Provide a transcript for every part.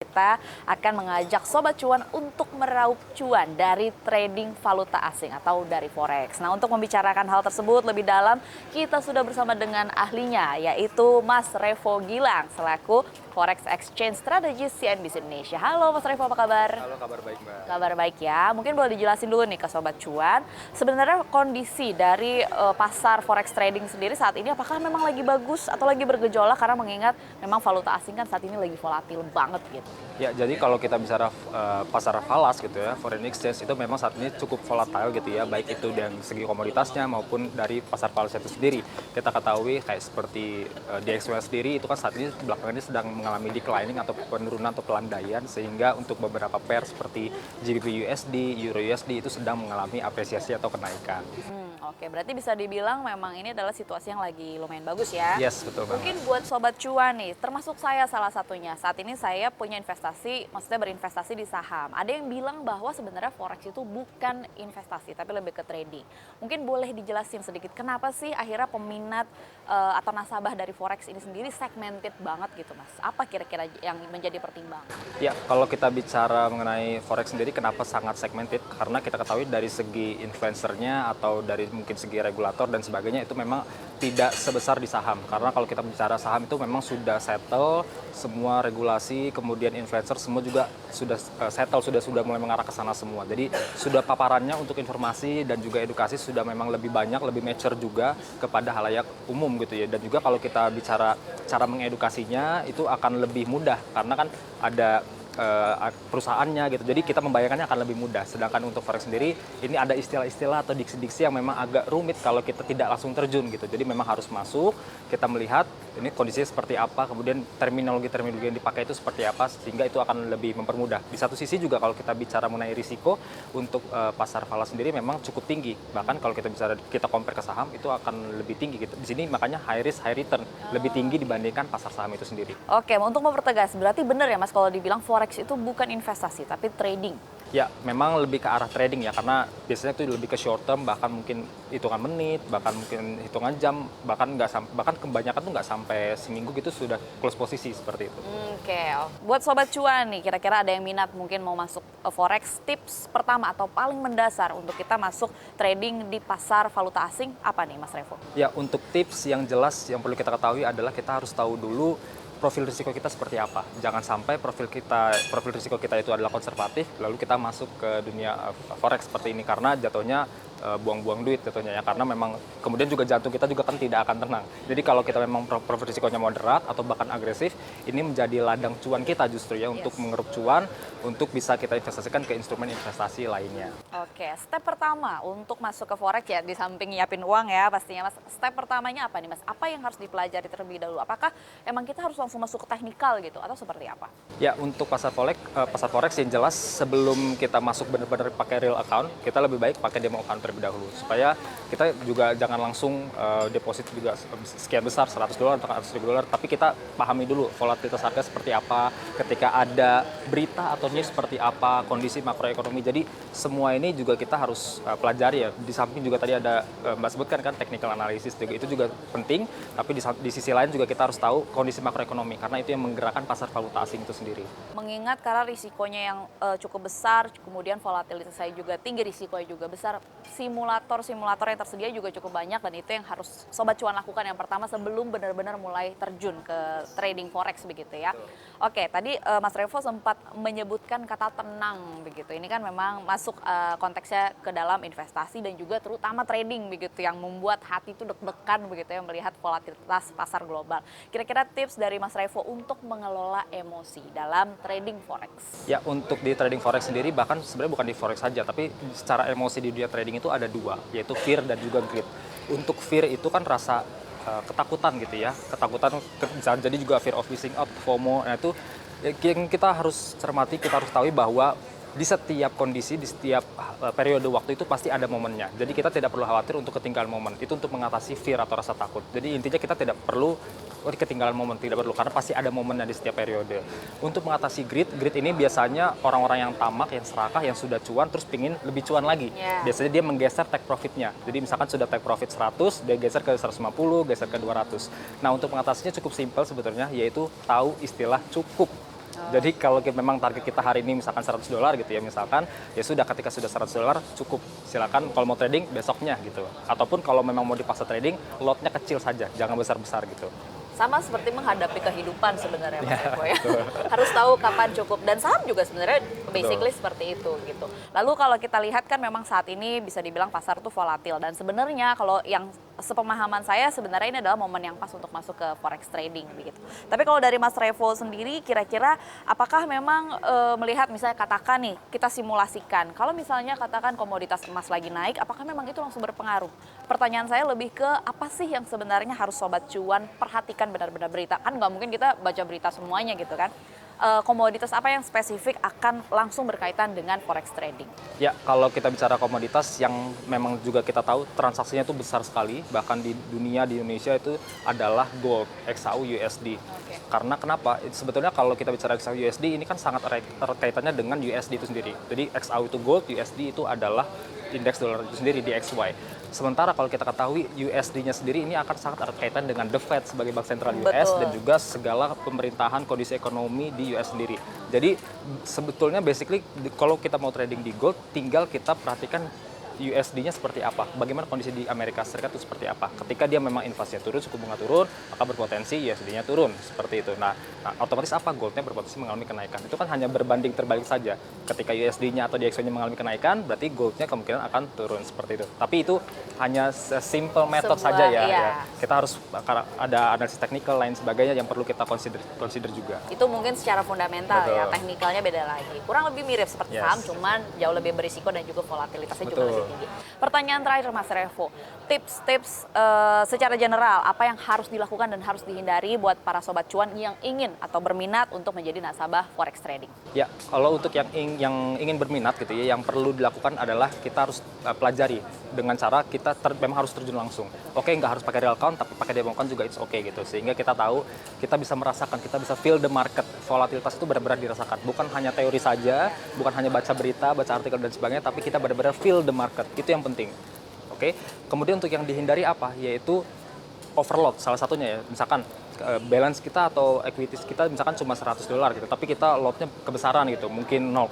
Kita akan mengajak Sobat Cuan untuk meraup cuan dari trading valuta asing atau dari Forex. Nah, untuk membicarakan hal tersebut lebih dalam, kita sudah bersama dengan ahlinya, yaitu Mas Revo Gilang, selaku Forex Exchange Strategist CNBC Indonesia. Halo Mas Revo, apa kabar? Halo, kabar baik Mbak. Kabar baik ya. Mungkin boleh dijelasin dulu nih ke Sobat Cuan, sebenarnya kondisi dari pasar Forex trading sendiri saat ini apakah memang lagi bagus atau lagi bergejolak, karena mengingat memang valuta asing kan saat ini lagi volatil banget gitu. Ya, jadi kalau kita bicara pasar falas gitu ya, foreign exchange itu memang saat ini cukup volatile gitu ya, baik itu dari segi komoditasnya maupun dari pasar falas itu sendiri. Kita ketahui kayak seperti DXY sendiri itu kan saat ini belakangan ini sedang mengalami declining atau penurunan atau pelandaian, sehingga untuk beberapa pair seperti GBP USD, Euro USD itu sedang mengalami apresiasi atau kenaikan. Oke, berarti bisa dibilang memang ini adalah situasi yang lagi lumayan bagus ya. Yes, betul banget. Mungkin buat Sobat Cuan nih, termasuk saya salah satunya. Saat ini saya punya investasi, maksudnya berinvestasi di saham. Ada yang bilang bahwa sebenarnya Forex itu bukan investasi, tapi lebih ke trading. Mungkin boleh dijelasin sedikit, kenapa sih akhirnya peminat atau nasabah dari Forex ini sendiri segmented banget gitu Mas? Apa kira-kira yang menjadi pertimbangan? Ya, kalau kita bicara mengenai Forex sendiri, kenapa sangat segmented? Karena kita ketahui dari segi influencernya atau dari mungkin segi regulator dan sebagainya itu memang tidak sebesar di saham. Karena kalau kita bicara saham itu memang sudah settle, semua regulasi, kemudian influencer semua juga sudah settle, sudah mulai mengarah ke sana semua. Jadi sudah paparannya untuk informasi dan juga edukasi sudah memang lebih banyak, lebih mature juga kepada halayak umum gitu ya. Dan juga kalau kita bicara cara mengedukasinya itu akan lebih mudah karena kan ada perusahaannya gitu. Jadi kita membayangkannya akan lebih mudah. Sedangkan untuk Forex sendiri ini ada istilah-istilah atau diksi-diksi yang memang agak rumit kalau kita tidak langsung terjun gitu. Jadi memang harus masuk, kita melihat ini kondisinya seperti apa, kemudian terminologi-terminologi yang dipakai itu seperti apa, sehingga itu akan lebih mempermudah. Di satu sisi juga kalau kita bicara mengenai risiko untuk pasar falas sendiri memang cukup tinggi. Bahkan kalau kita compare ke saham itu akan lebih tinggi gitu. Di sini makanya high risk high return, lebih tinggi dibandingkan pasar saham itu sendiri. Oke, untuk mempertegas, berarti benar ya Mas kalau dibilang Forex itu bukan investasi, tapi trading? Ya, memang lebih ke arah trading ya, karena biasanya itu lebih ke short term, bahkan mungkin hitungan menit, bahkan mungkin hitungan jam, bahkan kebanyakan tuh nggak sampai seminggu gitu sudah close posisi seperti itu. Oke, buat Sobat Cuan nih, kira-kira ada yang minat mungkin mau masuk Forex, tips pertama atau paling mendasar untuk kita masuk trading di pasar valuta asing apa nih Mas Revo? Ya, untuk tips yang jelas yang perlu kita ketahui adalah kita harus tahu dulu profil risiko kita seperti apa. Jangan sampai profil risiko kita itu adalah konservatif, lalu kita masuk ke dunia Forex seperti ini, karena jatuhnya buang-buang duit jatuhnya ya, karena memang kemudian juga jantung kita juga kan tidak akan tenang. Jadi kalau kita memang profil risikonya moderat atau bahkan agresif, ini menjadi ladang cuan kita justru ya, untuk mengeruk cuan, untuk bisa kita investasikan ke instrumen investasi lainnya. Oke, step pertama untuk masuk ke Forex ya, di samping nyiapin uang ya pastinya Mas. Step pertamanya apa nih Mas? Apa yang harus dipelajari terlebih dahulu? Apakah emang kita harus langsung masuk ke teknikal gitu atau seperti apa? Ya, untuk pasar Forex yang jelas sebelum kita masuk benar-benar pakai real account, kita lebih baik pakai demo account terlebih dahulu, supaya kita juga jangan langsung deposit juga sekian besar, $100 atau $100.000, tapi kita pahami dulu volatilitas harga seperti apa, ketika ada berita atau news seperti apa, kondisi makroekonomi. Jadi semua ini juga kita harus pelajari ya. Di samping juga tadi ada Mbak sebutkan kan technical analysis juga, itu juga penting, tapi di sisi lain juga kita harus tahu kondisi makroekonomi, karena itu yang menggerakkan pasar valuta asing itu sendiri. Mengingat karena risikonya yang cukup besar, kemudian volatilitas saya juga tinggi, risikonya juga besar, simulator yang tersedia juga cukup banyak, dan itu yang harus Sobat Cuan lakukan yang pertama sebelum benar-benar mulai terjun ke trading Forex begitu ya. Oke, tadi Mas Revo sempat menyebutkan kata tenang begitu. Ini kan memang masuk konteksnya ke dalam investasi dan juga terutama trading begitu, yang membuat hati itu deg-degan begitu ya melihat volatilitas pasar global. Kira-kira tips dari Mas Revo untuk mengelola emosi dalam trading Forex? Ya, untuk di trading Forex sendiri, bahkan sebenarnya bukan di Forex saja, tapi secara emosi di dunia trading itu ada dua, yaitu fear dan juga greed. Untuk fear itu kan rasa ketakutan gitu ya, ketakutan bisa jadi juga fear of missing out, FOMO. Nah itu yang kita harus cermati, kita harus tahu bahwa di setiap kondisi, di setiap periode waktu itu pasti ada momennya. Jadi kita tidak perlu khawatir untuk ketinggalan momen. Itu untuk mengatasi fear atau rasa takut. Jadi intinya kita tidak perlu ketinggalan momen, tidak perlu, karena pasti ada momennya di setiap periode. Untuk mengatasi greed ini biasanya orang-orang yang tamak, yang serakah, yang sudah cuan terus pingin lebih cuan lagi. Biasanya dia menggeser take profitnya. Jadi misalkan sudah take profit 100, dia geser ke 150, geser ke 200. Nah, untuk mengatasinya cukup simpel sebetulnya, yaitu tahu istilah cukup. Jadi kalau memang target kita hari ini misalkan $100 gitu ya misalkan, ya sudah ketika sudah $100 cukup silakan kalau mau trading besoknya gitu. Ataupun kalau memang mau dipaksa trading, lotnya kecil saja, jangan besar-besar gitu. Sama seperti menghadapi kehidupan sebenarnya Mas Revo ya. Harus tahu kapan cukup, dan saham juga sebenarnya basically seperti itu gitu. Lalu kalau kita lihat kan memang saat ini bisa dibilang pasar tuh volatil, dan sebenarnya kalau yang sepemahaman saya sebenarnya ini adalah momen yang pas untuk masuk ke forex trading begitu. Tapi kalau dari Mas Revo sendiri kira-kira apakah memang melihat misalnya katakan nih kita simulasikan kalau misalnya katakan komoditas emas lagi naik, apakah memang itu langsung berpengaruh? Pertanyaan saya lebih ke apa sih yang sebenarnya harus sobat cuan perhatikan benar-benar berita, kan nggak mungkin kita baca berita semuanya gitu kan. Komoditas apa yang spesifik akan langsung berkaitan dengan forex trading? Ya, kalau kita bicara komoditas yang memang juga kita tahu transaksinya itu besar sekali, bahkan di dunia, di Indonesia itu adalah gold, XAU USD. Oke. Karena kenapa? Sebetulnya kalau kita bicara XAU USD ini kan sangat erat kaitannya dengan USD itu sendiri. Jadi XAU itu gold, USD itu adalah indeks dolar itu sendiri, DXY. Sementara kalau kita ketahui USD-nya sendiri ini akan sangat erat kaitan dengan The Fed sebagai bank sentral US dan juga segala pemerintahan kondisi ekonomi di US sendiri. Jadi sebetulnya basically kalau kita mau trading di gold, tinggal kita perhatikan USD-nya seperti apa, bagaimana kondisi di Amerika Serikat itu seperti apa. Ketika dia memang inflasinya turun, suku bunga turun, maka berpotensi USD-nya turun, seperti itu. Nah, otomatis apa? Gold-nya berpotensi mengalami kenaikan. Itu kan hanya berbanding terbalik saja. Ketika USD-nya atau DXY-nya mengalami kenaikan, berarti gold-nya kemungkinan akan turun, seperti itu. Tapi itu hanya simple method saja ya. Iya. Kita harus ada analisis teknikal lain sebagainya yang perlu kita consider juga. Itu mungkin secara fundamental ya, Betul. teknikalnya beda lagi. Kurang lebih mirip seperti saham, cuman jauh lebih berisiko dan juga volatilitasnya juga lebih tinggi. Pertanyaan terakhir Mas Revo, tips-tips secara general apa yang harus dilakukan dan harus dihindari buat para sobat cuan yang ingin atau berminat untuk menjadi nasabah forex trading? Ya, kalau untuk yang ingin berminat gitu ya, yang perlu dilakukan adalah kita harus pelajari dengan cara kita memang harus terjun langsung. Oke, nggak harus pakai real count, tapi pakai demo count juga it's okay gitu. Sehingga kita tahu, kita bisa merasakan, kita bisa feel the market. Volatilitas itu benar-benar dirasakan. Bukan hanya teori saja, bukan hanya baca berita, baca artikel dan sebagainya, tapi kita benar-benar feel the market. Itu yang penting. Oke. Kemudian untuk yang dihindari apa? Yaitu overload salah satunya ya. Misalkan balance kita atau equities kita misalkan cuma $100 gitu, tapi kita lotnya kebesaran gitu, mungkin 0,5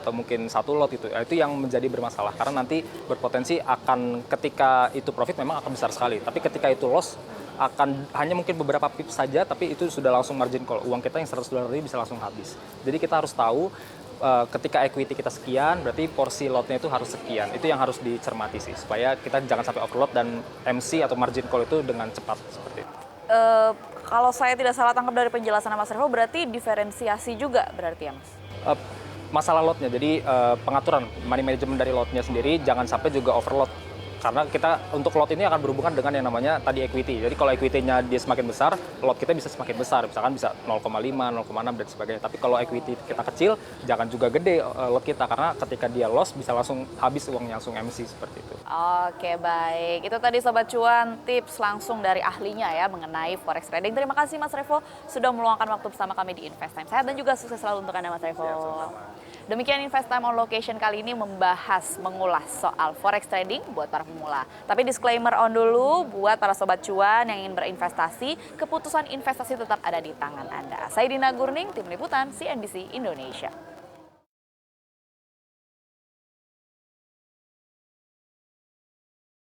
atau mungkin 1 lot gitu. Itu yang menjadi bermasalah karena nanti berpotensi akan ketika itu profit memang akan besar sekali, tapi ketika itu loss akan hanya mungkin beberapa pips saja, tapi itu sudah langsung margin call. Uang kita yang $100 ini bisa langsung habis. Jadi kita harus tahu ketika equity kita sekian, berarti porsi lotnya itu harus sekian. Itu yang harus dicermati sih, supaya kita jangan sampai overload dan MC atau margin call itu dengan cepat seperti itu. Kalau saya tidak salah tangkap dari penjelasan Mas Revo, berarti diferensiasi juga berarti ya Mas? Masalah lotnya, jadi pengaturan money management dari lotnya sendiri jangan sampai juga overload. Karena kita untuk lot ini akan berhubungan dengan yang namanya tadi equity. Jadi kalau equity-nya dia semakin besar, lot kita bisa semakin besar. Misalkan bisa 0,5, 0,6 dan sebagainya. Tapi kalau equity kita kecil, jangan juga gede lot kita. Karena ketika dia loss bisa langsung habis uangnya, langsung MC seperti itu. Oke, baik. Itu tadi Sobat Cuan, tips langsung dari ahlinya ya mengenai forex trading. Terima kasih Mas Revo sudah meluangkan waktu bersama kami di Invest Time. Sehat dan juga sukses selalu untuk Anda Mas Revo. Demikian Invest Time on Location kali ini mengulas soal forex trading buat para pemula. Tapi disclaimer on dulu buat para sobat cuan yang ingin berinvestasi, keputusan investasi tetap ada di tangan Anda. Saya Dina Gurning, tim liputan CNBC Indonesia.